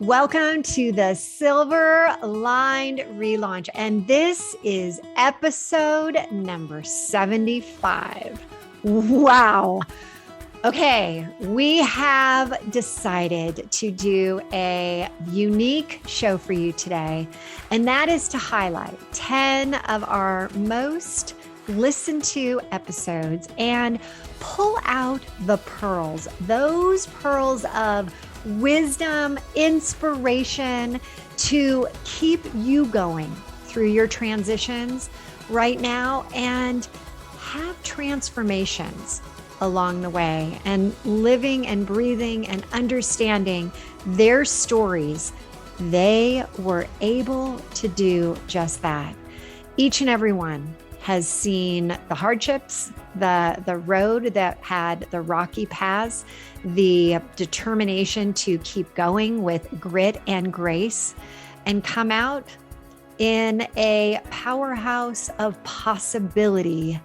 Welcome to the Silver Lined Relaunch, and this is episode number 75. Wow. Okay, we have decided to do a unique show for you today, and that is to highlight 10 of our most listened to episodes and pull out the pearls, those pearls of wisdom, inspiration to keep you going through your transitions right now and have transformations along the way, and living and breathing and understanding their stories. They were able to do just that. Each and every one has seen the hardships, the road that had the rocky paths, the determination to keep going with grit and grace, and come out in a powerhouse of possibility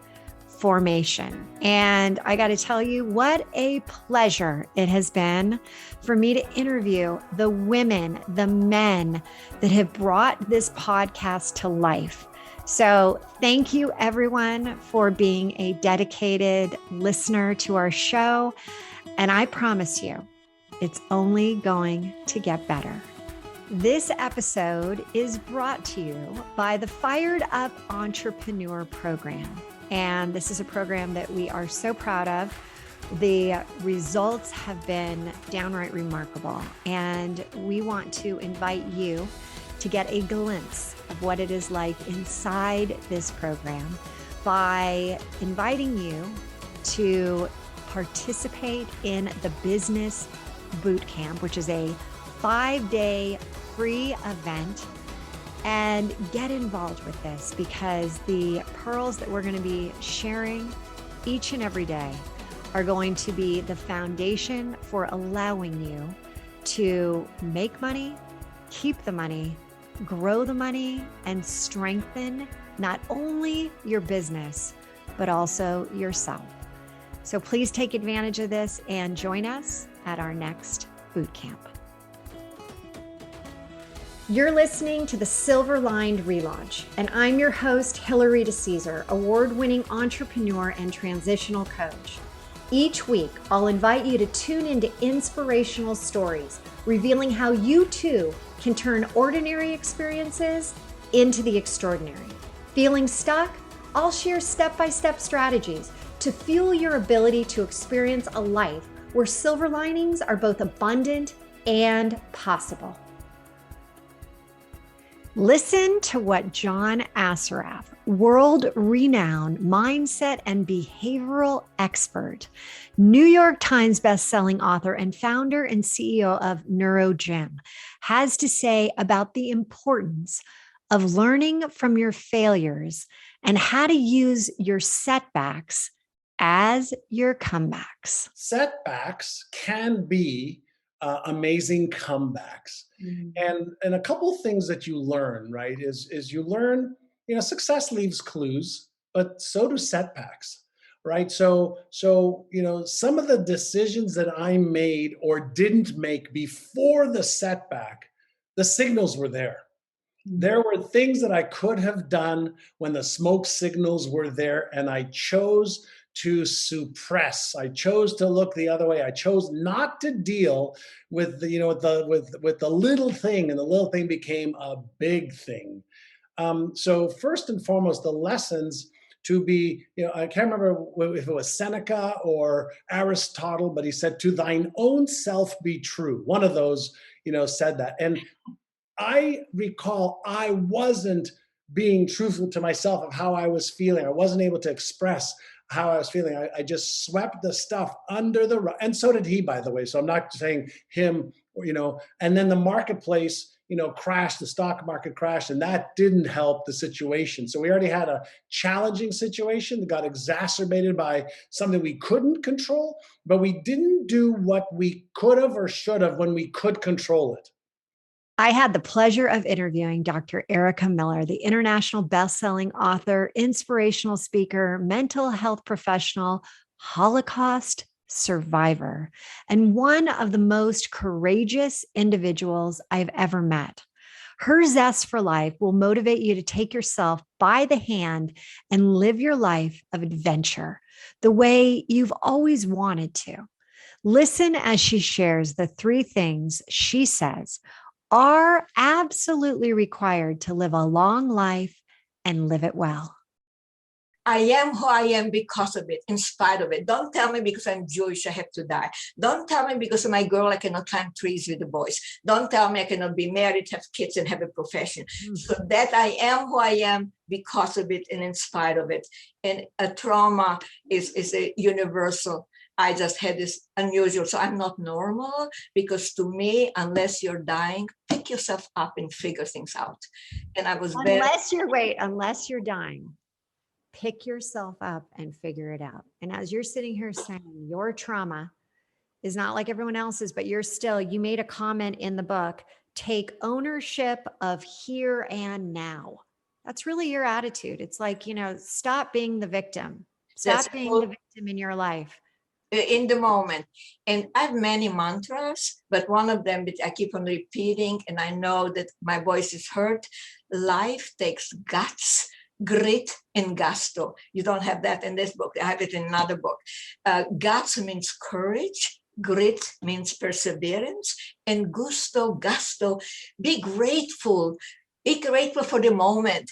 formation. And I got to tell you, what a pleasure it has been for me to interview the women, the men that have brought this podcast to life. So thank you, everyone, for being a dedicated listener to our show. And I promise you, it's only going to get better. This episode is brought to you by the Fired Up Entrepreneur Program. And this is a program that we are so proud of. The results have been downright remarkable. And we want to invite you to get a glimpse of what it is like inside this program by inviting you to participate in the Business Boot Camp, which is a 5-day free event, and get involved with this, because the pearls that we're going to be sharing each and every day are going to be the foundation for allowing you to make money, keep the money, grow the money, and strengthen not only your business, but also yourself. So please take advantage of this and join us at our next boot camp. You're listening to the Silver Lined Relaunch, and I'm your host, Hillary DeCesar, award-winning entrepreneur and transitional coach. Each week, I'll invite you to tune into inspirational stories, revealing how you too can turn ordinary experiences into the extraordinary. Feeling stuck? I'll share step-by-step strategies to fuel your ability to experience a life where silver linings are both abundant and possible. Listen to what John Assaraf, world-renowned mindset and behavioral expert, New York Times bestselling author, and founder and CEO of NeuroGym, has to say about the importance of learning from your failures and how to use your setbacks as your comebacks. Setbacks can be amazing comebacks. And a couple of things that you learn, right, is you learn, success leaves clues, but so do setbacks, right? So some of the decisions that I made or didn't make before the setback, the signals were there. There were things that I could have done when the smoke signals were there, and I chose to suppress. I chose to look the other way. I chose not to deal with with the little thing, and the little thing became a big thing. So first and foremost, the lessons to be, I can't remember if it was Seneca or Aristotle, but he said, "To thine own self be true." One of those, said that. And I recall I wasn't being truthful to myself of how I was feeling. I wasn't able to express how I was feeling. I just swept the stuff under the rug. And so did he, by the way. So I'm not saying him, and then the marketplace, crashed, the stock market crashed, and that didn't help the situation. So we already had a challenging situation that got exacerbated by something we couldn't control, but we didn't do what we could have or should have when we could control it. I had the pleasure of interviewing Dr. Erica Miller, the international best-selling author, inspirational speaker, mental health professional, Holocaust survivor and one of the most courageous individuals I've ever met. Her zest for life will motivate you to take yourself by the hand and live your life of adventure the way you've always wanted to. Listen as she shares the 3 things she says are absolutely required to live a long life and live it well. I am who I am because of it, in spite of it. Don't tell me because I'm Jewish, I have to die. Don't tell me because I'm a girl, I cannot climb trees with the boys. Don't tell me I cannot be married, have kids, and have a profession. So that I am who I am because of it and in spite of it. And a trauma is a universal. I just had this unusual. So I'm not normal because to me, unless you're dying, pick yourself up and figure things out. And I was unless you're dying. Pick yourself up and figure it out. And as you're sitting here saying your trauma is not like everyone else's, but you made a comment in the book, take ownership of here and now. That's really your attitude. It's like, stop being the victim. Stop being the victim in your life. In the moment. And I have many mantras, but one of them that I keep on repeating, and I know that my voice is heard: life takes guts, grit, and gusto. You don't have that in this book. I have it in another book. Guts means courage. Grit means perseverance. And gusto, be grateful. Be grateful for the moment.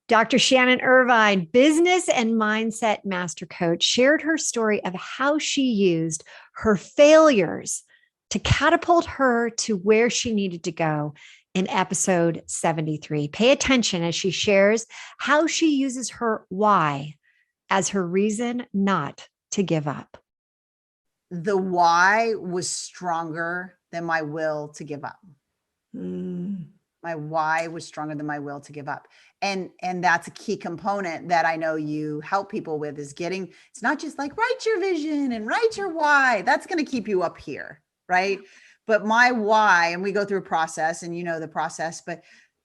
Dr. Shannon Irvine, business and mindset master coach, shared her story of how she used her failures to catapult her to where she needed to go in episode 73. Pay attention as she shares how she uses her why as her reason not to give up. The why was stronger than my will to give up. My why was stronger than my will to give up. And that's a key component that I know you help people with, is getting, it's not just like write your vision and write your why. That's going to keep you up here, right? But my why, and we go through a process, and the process, but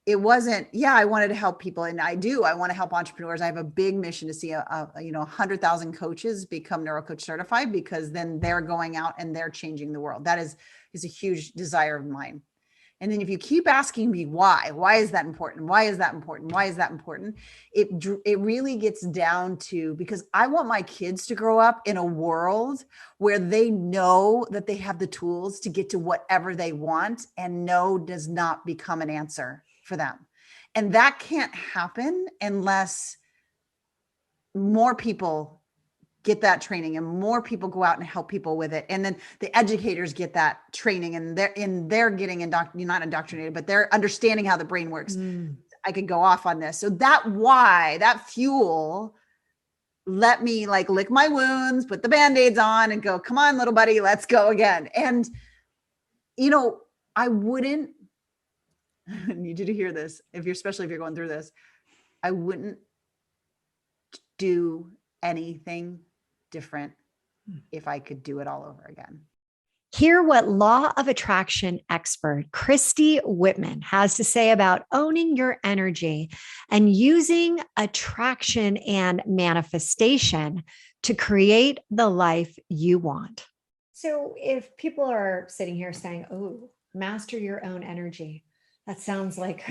it wasn't, I wanted to help people. And I want to help entrepreneurs. I have a big mission to see 100,000 coaches become NeuroCoach certified, because then they're going out and they're changing the world. That is a huge desire of mine. And then if you keep asking me why is that important? Why is that important? Why is that important? It really gets down to, because I want my kids to grow up in a world where they know that they have the tools to get to whatever they want, and no does not become an answer for them. And that can't happen unless more people get that training and more people go out and help people with it. And then the educators get that training, and they're getting not indoctrinated, but they're understanding how the brain works. I could go off on this. So that why, that fuel, let me lick my wounds, put the Band-Aids on and go, come on, little buddy, let's go again. And, I wouldn't, I need you to hear this, especially if you're going through this, I wouldn't do anything different if I could do it all over again. Hear what law of attraction expert Christy Whitman has to say about owning your energy and using attraction and manifestation to create the life you want. So if people are sitting here saying, oh, master your own energy, that sounds like,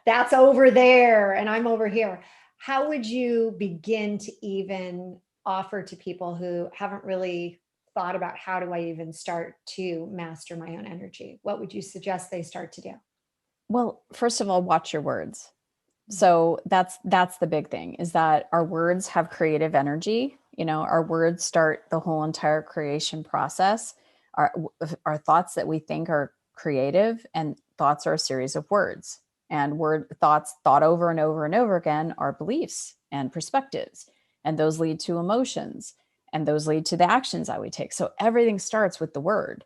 that's over there and I'm over here. How would you begin to even offer to people who haven't really thought about, how do I even start to master my own energy? What would you suggest they start to do? Well, first of all, watch your words. So that's the big thing, is that our words have creative energy. Our words start the whole entire creation process. Our thoughts that we think are creative, and thoughts are a series of words. And thoughts thought over and over and over again are beliefs and perspectives. And those lead to emotions, and those lead to the actions that we take. So everything starts with the word.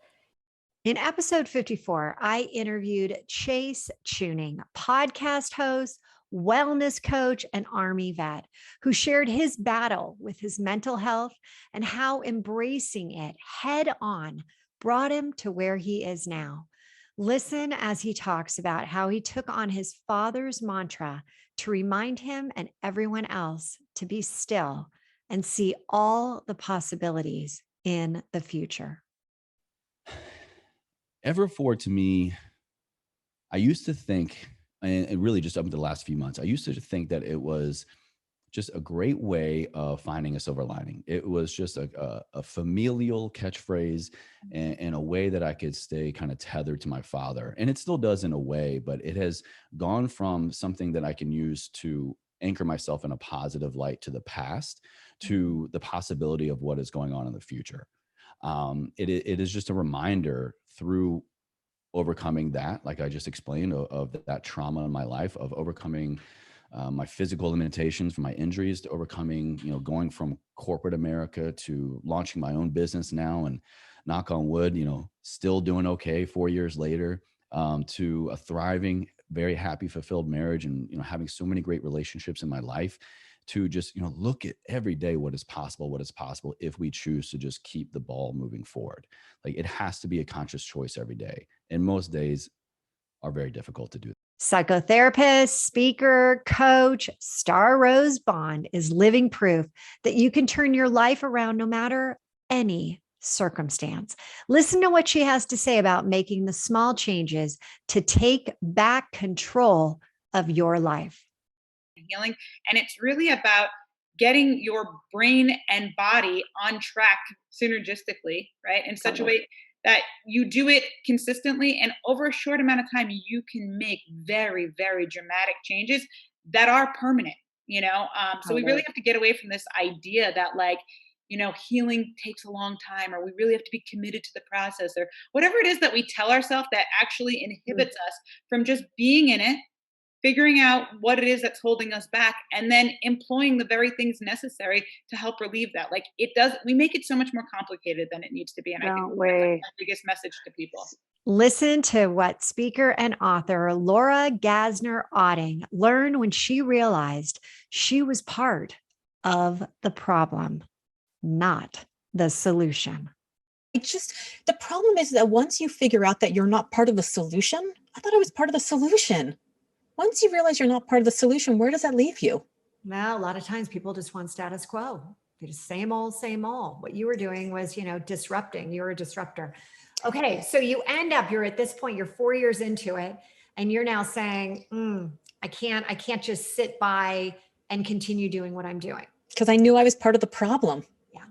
In episode 54, I interviewed Chase Tuning, podcast host, wellness coach, and Army vet, who shared his battle with his mental health and how embracing it head on brought him to where he is now. Listen as he talks about how he took on his father's mantra to remind him and everyone else to be still and see all the possibilities in the future? Ever forward to me, I used to think, and really just up until the last few months, I used to think that it was just a great way of finding a silver lining. It was just a familial catchphrase and a way that I could stay kind of tethered to my father. And it still does in a way, but it has gone from something that I can use to anchor myself in a positive light to the past to the possibility of what is going on in the future. It is just a reminder through overcoming that, like I just explained, of that trauma in my life, of overcoming my physical limitations from my injuries, to overcoming, going from corporate America to launching my own business now, and knock on wood, still doing okay 4 years later, to a thriving, very happy, fulfilled marriage, and, having so many great relationships in my life, to just, look at every day what is possible if we choose to just keep the ball moving forward. Like, it has to be a conscious choice every day. And most days are very difficult to do. Psychotherapist, speaker, coach, Star Rose Bond is living proof that you can turn your life around no matter any circumstance. Listen to what she has to say about making the small changes to take back control of your life. Healing. And it's really about getting your brain and body on track synergistically, right? In such a way that you do it consistently, and over a short amount of time, you can make very, very dramatic changes that are permanent, So we really have to get away from this idea that healing takes a long time, or we really have to be committed to the process, or whatever it is that we tell ourselves that actually inhibits us from just being in it, figuring out what it is that's holding us back, and then employing the very things necessary to help relieve that. We make it so much more complicated than it needs to be. And I think that's my biggest message to people. Listen to what speaker and author Laura Gassner Otting learned when she realized she was part of the problem, not the solution. The problem is that once you figure out that you're not part of the solution, I thought I was part of the solution. Once you realize you're not part of the solution, where does that leave you? Well, a lot of times people just want status quo. They just same old, same old. What you were doing was, disrupting. You were a disruptor. Okay. So you're at this point, you're 4 years into it, and you're now saying, I can't just sit by and continue doing what I'm doing. Because I knew I was part of the problem. Yeah.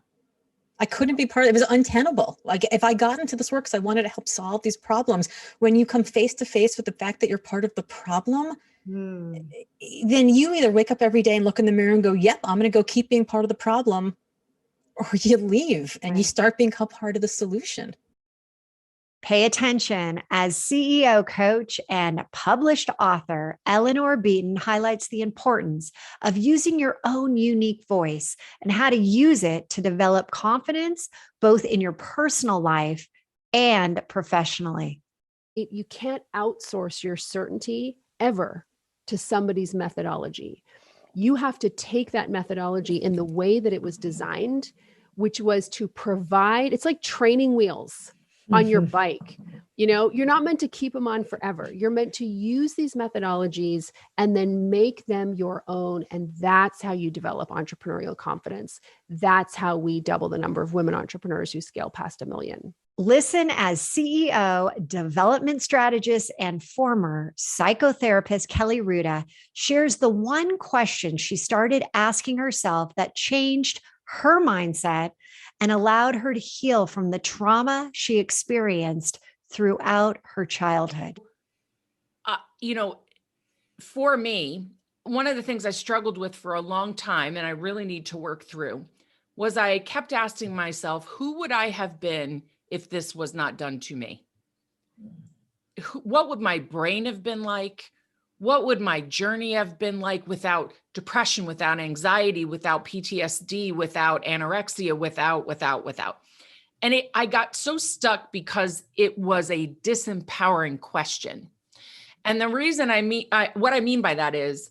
I couldn't be part of it. It was untenable. Like, if I got into this work because I wanted to help solve these problems, when you come face to face with the fact that you're part of the problem, then you either wake up every day and look in the mirror and go, yep, I'm going to go keep being part of the problem, or you leave and you start being a part of the solution. Pay attention as CEO, coach, and published author Eleanor Beaton highlights the importance of using your own unique voice and how to use it to develop confidence both in your personal life and professionally. You can't outsource your certainty ever to somebody's methodology. You have to take that methodology in the way that it was designed, which was to provide, it's like training wheels on your bike. You're not meant to keep them on forever. You're meant to use these methodologies and then make them your own. And that's how you develop entrepreneurial confidence. That's how we double the number of women entrepreneurs who scale past 1 million. Listen as CEO, development strategist, and former psychotherapist Kelly Ruda shares the one question she started asking herself that changed her mindset and allowed her to heal from the trauma she experienced throughout her childhood. For me, one of the things I struggled with for a long time, and I really need to work through, was I kept asking myself, who would I have been if this was not done to me? What would my brain have been like? What would my journey have been like without depression, without anxiety, without PTSD, without anorexia, without? And I got so stuck because it was a disempowering question. And the reason what I mean by that is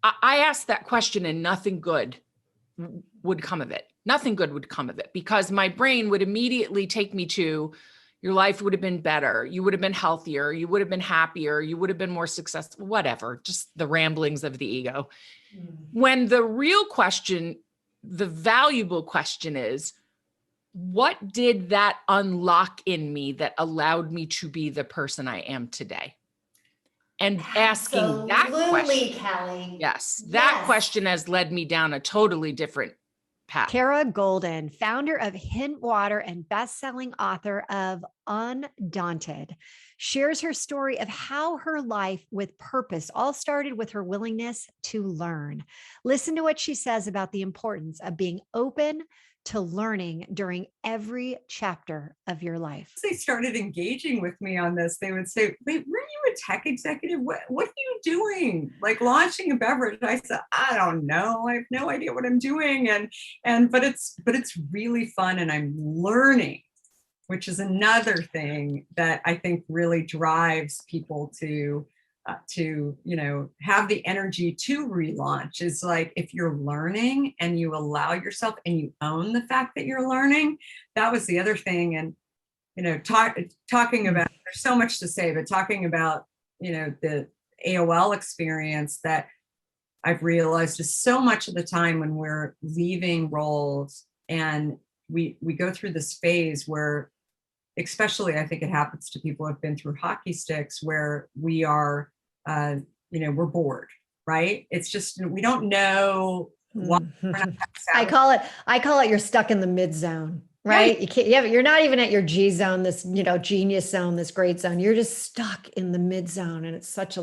I asked that question and nothing good would come of it. Nothing good would come of it because my brain would immediately take me to, your life would have been better. You would have been healthier. You would have been happier. You would have been more successful, whatever, just the ramblings of the ego. When the real question the valuable question is, what did that unlock in me that allowed me to be the person I am today? And asking that question, Kelly. yes, that question has led me down a totally different path. Kara Golden, founder of Hint Water and best-selling author of Undaunted, shares her story of how her life with purpose all started with her willingness to learn. Listen to what she says about the importance of being open to learning during every chapter of your life. They started engaging with me on this. They would say, wait, were you a tech executive? What are you doing? Like launching a beverage? I said, I don't know. I have no idea what I'm doing. But it's really fun, and I'm learning, which is another thing that I think really drives people to have the energy to relaunch. Is like, if you're learning and you allow yourself and you own the fact that you're learning. That was the other thing. And talking about, there's so much to say, but talking about the AOL experience, that I've realized is so much of the time when we're leaving roles and we go through this phase where, especially I think it happens to people who have been through hockey sticks, where we are, we're bored, right? It's just, we don't know what. I call it you're stuck in the mid zone, right? You can't, you're not even at your G zone, this, genius zone, this great zone. You're just stuck in the mid zone. And it's such a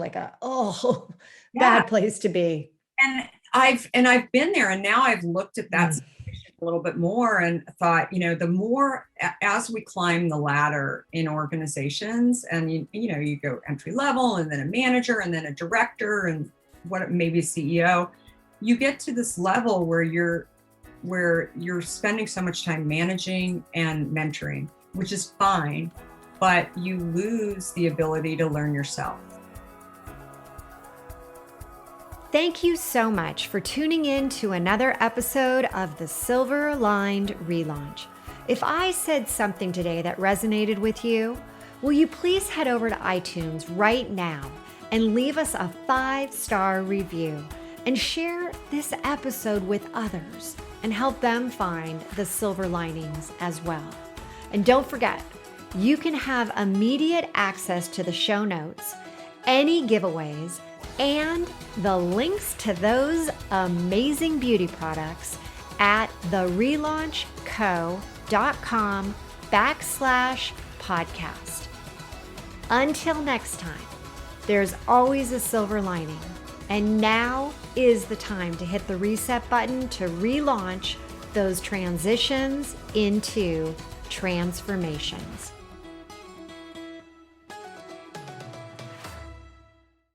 bad place to be. And I've been there, and now I've looked at that a little bit more and thought, the more, as we climb the ladder in organizations, and you go entry level, and then a manager, and then a director, and maybe a CEO, you get to this level where you're spending so much time managing and mentoring, which is fine, but you lose the ability to learn yourself. Thank you so much for tuning in to another episode of the Silver Lined Relaunch. If I said something today that resonated with you, will you please head over to iTunes right now and leave us a 5-star review, and share this episode with others and help them find the silver linings as well. And don't forget, you can have immediate access to the show notes, any giveaways, and the links to those amazing beauty products at therelaunchco.com/podcast. Until next time, there's always a silver lining, and now is the time to hit the reset button to relaunch those transitions into transformations.